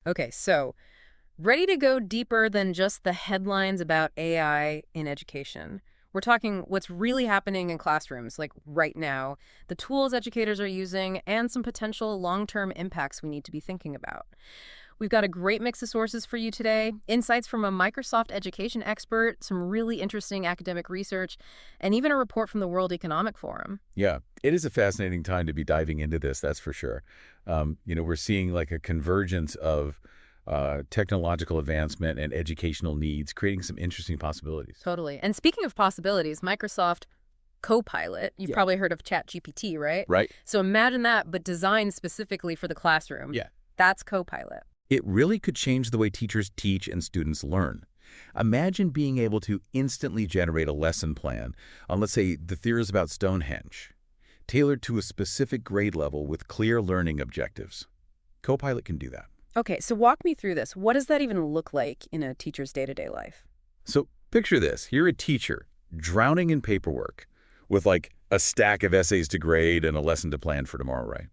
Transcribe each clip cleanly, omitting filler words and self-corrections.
Okay, so ready to go deeper than just the headlines about AI in education. We're talking what's really happening in classrooms, like right now, the tools educators are using, and some potential long-term impacts we need to be thinking about. We've got a great mix of sources for you today, insights from a Microsoft education expert, some really interesting academic research, and even a report from the World Economic Forum. Yeah, it is a fascinating time to be diving into this, that's for sure. We're seeing like a convergence of technological advancement and educational needs, creating some interesting possibilities. Totally. And speaking of possibilities, Microsoft Copilot, you've Yeah. probably heard of ChatGPT, right? Right? So imagine that, but designed specifically for the classroom. Yeah. That's Copilot. It really could change the way teachers teach and students learn. Imagine being able to instantly generate a lesson plan on, let's say, the theories about Stonehenge, tailored to a specific grade level with clear learning objectives. Copilot can do that. Okay, so walk me through this. What does that even look like in a teacher's day-to-day life? So picture this. You're a teacher drowning in paperwork with like a stack of essays to grade and a lesson to plan for tomorrow, right?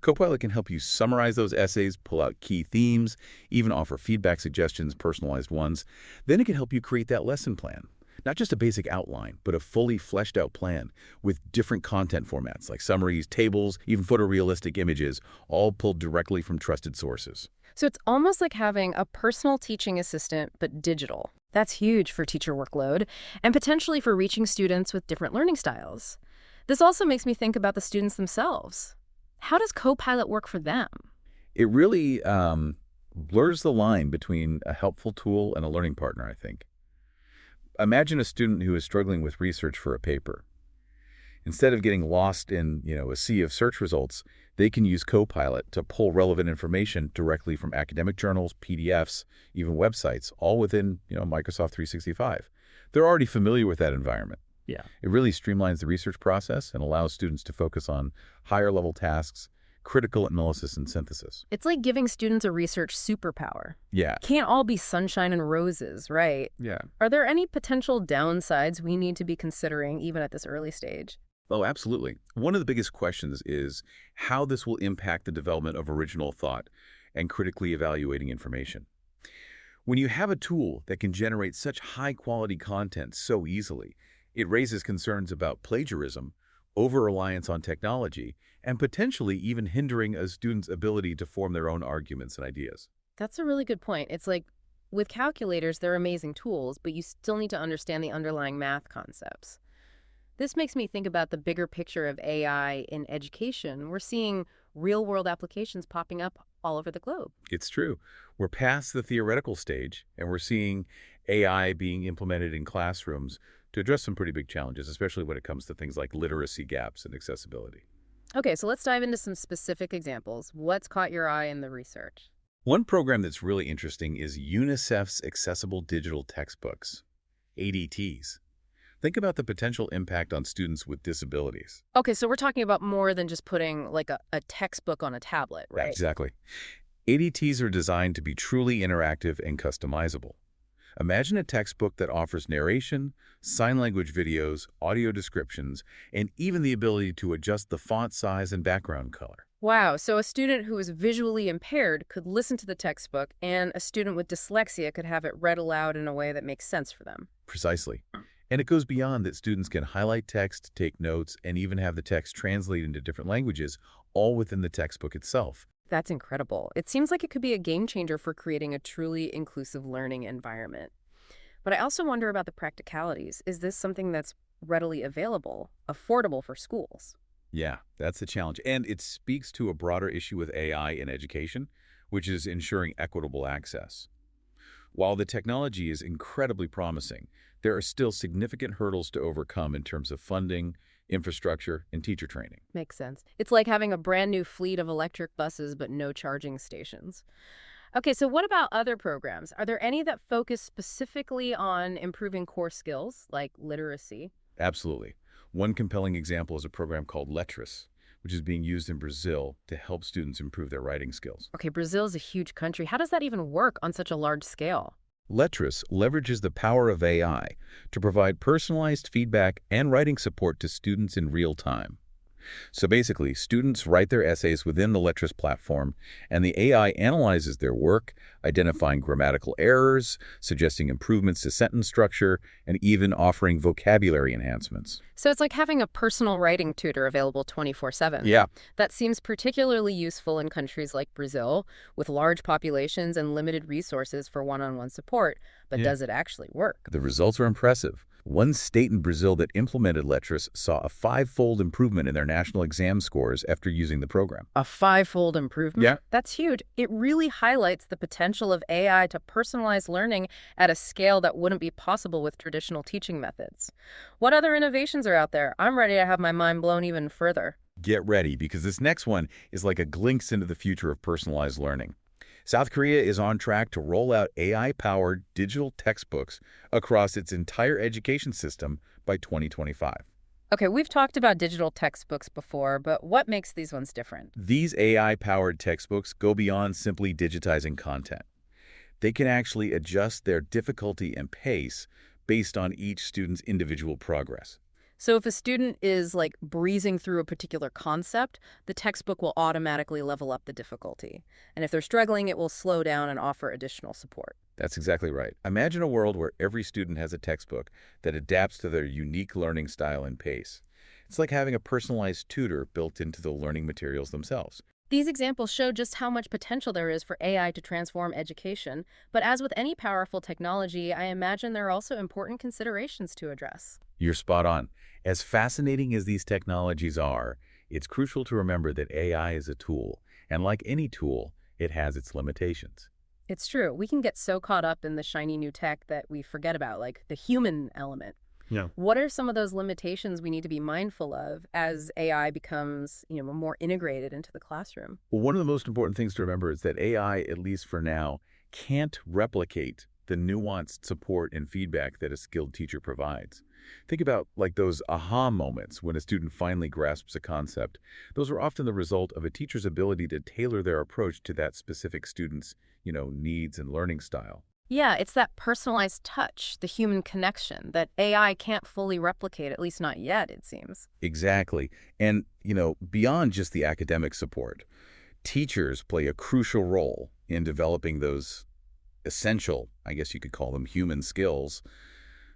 Copilot can help you summarize those essays, pull out key themes, even offer feedback suggestions, personalized ones. Then it can help you create that lesson plan. Not just a basic outline, but a fully fleshed out plan with different content formats like summaries, tables, even photorealistic images, all pulled directly from trusted sources. So it's almost like having a personal teaching assistant, but digital. That's huge for teacher workload and potentially for reaching students with different learning styles. This also makes me think about the students themselves. How does Copilot work for them? It really blurs the line between a helpful tool and a learning partner, I think. Imagine a student who is struggling with research for a paper. Instead of getting lost in, a sea of search results, they can use Copilot to pull relevant information directly from academic journals, PDFs, even websites, all within, Microsoft 365. They're already familiar with that environment. Yeah. It really streamlines the research process and allows students to focus on higher level tasks, critical analysis and synthesis. It's like giving students a research superpower. Yeah. Can't all be sunshine and roses, right? Yeah. Are there any potential downsides we need to be considering even at this early stage? Oh, absolutely. One of the biggest questions is how this will impact the development of original thought and critically evaluating information. When you have a tool that can generate such high-quality content so easily, it raises concerns about plagiarism, over-reliance on technology, and potentially even hindering a student's ability to form their own arguments and ideas. That's a really good point. It's like with calculators, they're amazing tools, but you still need to understand the underlying math concepts. This makes me think about the bigger picture of AI in education. We're seeing real-world applications popping up all over the globe. It's true. We're past the theoretical stage, and we're seeing AI being implemented in classrooms to address some pretty big challenges, especially when it comes to things like literacy gaps and accessibility. Okay, so let's dive into some specific examples. What's caught your eye in the research? One program that's really interesting is UNICEF's Accessible Digital Textbooks, ADTs. Think about the potential impact on students with disabilities. Okay, so we're talking about more than just putting like a textbook on a tablet, right? Exactly. ADTs are designed to be truly interactive and customizable. Imagine a textbook that offers narration, sign language videos, audio descriptions, and even the ability to adjust the font size and background color. Wow, so a student who is visually impaired could listen to the textbook, and a student with dyslexia could have it read aloud in a way that makes sense for them. Precisely. And it goes beyond that. Students can highlight text, take notes, and even have the text translate into different languages, all within the textbook itself. That's incredible. It seems like it could be a game changer for creating a truly inclusive learning environment. But I also wonder about the practicalities. Is this something that's readily available, affordable for schools? Yeah, that's the challenge. And it speaks to a broader issue with AI in education, which is ensuring equitable access. While the technology is incredibly promising, there are still significant hurdles to overcome in terms of funding, infrastructure, and teacher training. Makes sense. It's like having a brand new fleet of electric buses, but no charging stations. Okay, so what about other programs? Are there any that focus specifically on improving core skills, like literacy? Absolutely. One compelling example is a program called Letras, which is being used in Brazil to help students improve their writing skills. Okay, Brazil is a huge country. How does that even work on such a large scale? Letras leverages the power of AI to provide personalized feedback and writing support to students in real time. So basically, students write their essays within the Letras platform, and the AI analyzes their work, identifying grammatical errors, suggesting improvements to sentence structure, and even offering vocabulary enhancements. So it's like having a personal writing tutor available 24/7. Yeah. That seems particularly useful in countries like Brazil, with large populations and limited resources for one-on-one support. But Yeah. does it actually work? The results are impressive. One state in Brazil that implemented Letras saw a five-fold improvement in their national exam scores after using the program. A five-fold improvement? Yeah. That's huge. It really highlights the potential of AI to personalize learning at a scale that wouldn't be possible with traditional teaching methods. What other innovations are out there? I'm ready to have my mind blown even further. Get ready, because this next one is like a glimpse into the future of personalized learning. South Korea is on track to roll out AI-powered digital textbooks across its entire education system by 2025. Okay, we've talked about digital textbooks before, but what makes these ones different? These AI-powered textbooks go beyond simply digitizing content. They can actually adjust their difficulty and pace based on each student's individual progress. So if a student is like breezing through a particular concept, the textbook will automatically level up the difficulty. And if they're struggling, it will slow down and offer additional support. That's exactly right. Imagine a world where every student has a textbook that adapts to their unique learning style and pace. It's like having a personalized tutor built into the learning materials themselves. These examples show just how much potential there is for AI to transform education, but as with any powerful technology, I imagine there are also important considerations to address. You're spot on. As fascinating as these technologies are, it's crucial to remember that AI is a tool, and like any tool, it has its limitations. It's true. We can get so caught up in the shiny new tech that we forget about, like, the human element. Yeah. What are some of those limitations we need to be mindful of as AI becomes, more integrated into the classroom? Well, one of the most important things to remember is that AI, at least for now, can't replicate the nuanced support and feedback that a skilled teacher provides. Think about like those aha moments when a student finally grasps a concept. Those are often the result of a teacher's ability to tailor their approach to that specific student's, needs and learning style. Yeah, it's that personalized touch, the human connection that AI can't fully replicate, at least not yet, it seems. Exactly. And, beyond just the academic support, teachers play a crucial role in developing those essential, I guess you could call them human skills,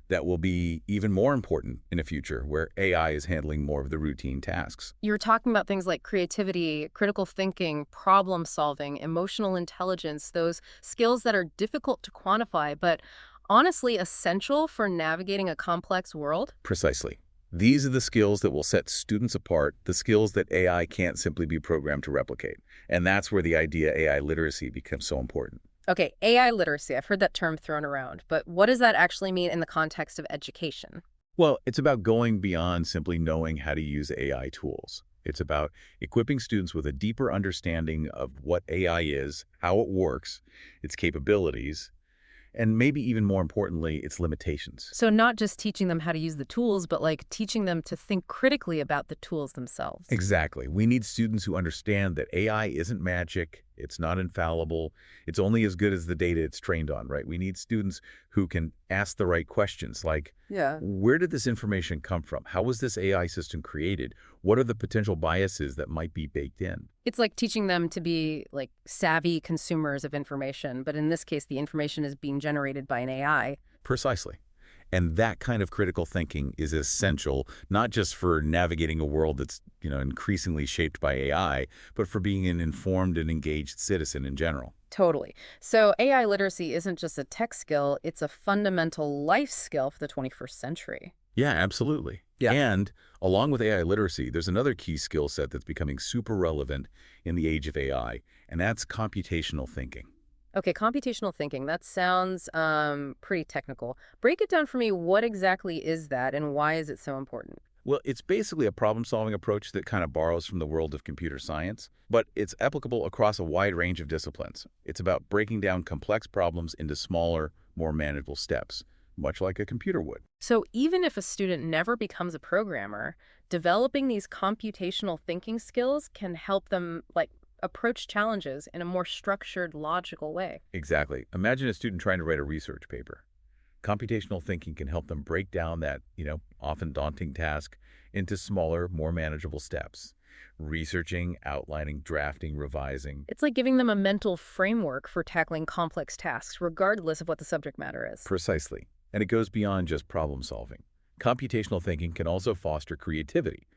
that will be even more important in a future where AI is handling more of the routine tasks. You're talking about things like creativity, critical thinking, problem solving, emotional intelligence, those skills that are difficult to quantify, but honestly essential for navigating a complex world. Precisely. These are the skills that will set students apart, the skills that AI can't simply be programmed to replicate. And that's where the idea AI literacy becomes so important. Okay, AI literacy, I've heard that term thrown around, but what does that actually mean in the context of education? Well, it's about going beyond simply knowing how to use AI tools. It's about equipping students with a deeper understanding of what AI is, how it works, its capabilities, and maybe even more importantly, its limitations. So not just teaching them how to use the tools, but like teaching them to think critically about the tools themselves. Exactly. We need students who understand that AI isn't magic, it's not infallible, it's only as good as the data it's trained on, right? We need students who can ask the right questions like, Yeah. where did this information come from? How was this AI system created? What are the potential biases that might be baked in? It's like teaching them to be like savvy consumers of information, but in this case, the information is being generated by an AI. Precisely. And that kind of critical thinking is essential, not just for navigating a world that's, increasingly shaped by AI, but for being an informed and engaged citizen in general. Totally. So AI literacy isn't just a tech skill, it's a fundamental life skill for the 21st century. Yeah, absolutely. Yeah. And along with AI literacy, there's another key skill set that's becoming super relevant in the age of AI, and that's computational thinking. Okay, computational thinking, that sounds pretty technical. Break it down for me. What exactly is that and why is it so important? Well, it's basically a problem-solving approach that kind of borrows from the world of computer science, but it's applicable across a wide range of disciplines. It's about breaking down complex problems into smaller, more manageable steps, much like a computer would. So even if a student never becomes a programmer, developing these computational thinking skills can help them approach challenges in a more structured, logical way. Exactly. Imagine a student trying to write a research paper. Computational thinking can help them break down that, often daunting task into smaller, more manageable steps. Researching, outlining, drafting, revising. It's like giving them a mental framework for tackling complex tasks, regardless of what the subject matter is. Precisely. And it goes beyond just problem solving. Computational thinking can also foster creativity.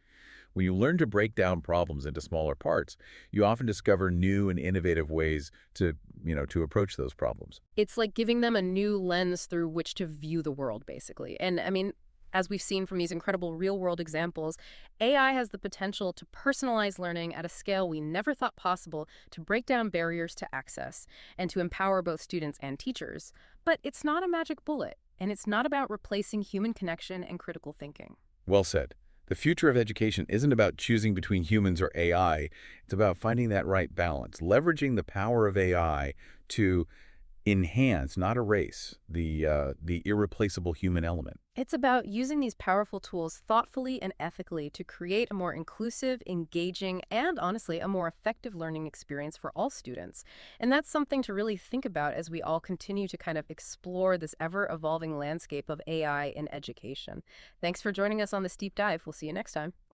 When you learn to break down problems into smaller parts, you often discover new and innovative ways to approach those problems. It's like giving them a new lens through which to view the world, basically. And I mean, as we've seen from these incredible real world examples, AI has the potential to personalize learning at a scale we never thought possible, to break down barriers to access and to empower both students and teachers. But it's not a magic bullet, and it's not about replacing human connection and critical thinking. Well said. The future of education isn't about choosing between humans or AI. It's about finding that right balance, leveraging the power of AI to enhance, not erase, the irreplaceable human element. It's about using these powerful tools thoughtfully and ethically to create a more inclusive, engaging, and honestly, a more effective learning experience for all students. And that's something to really think about as we all continue to kind of explore this ever-evolving landscape of AI in education. Thanks for joining us on this deep dive. We'll see you next time.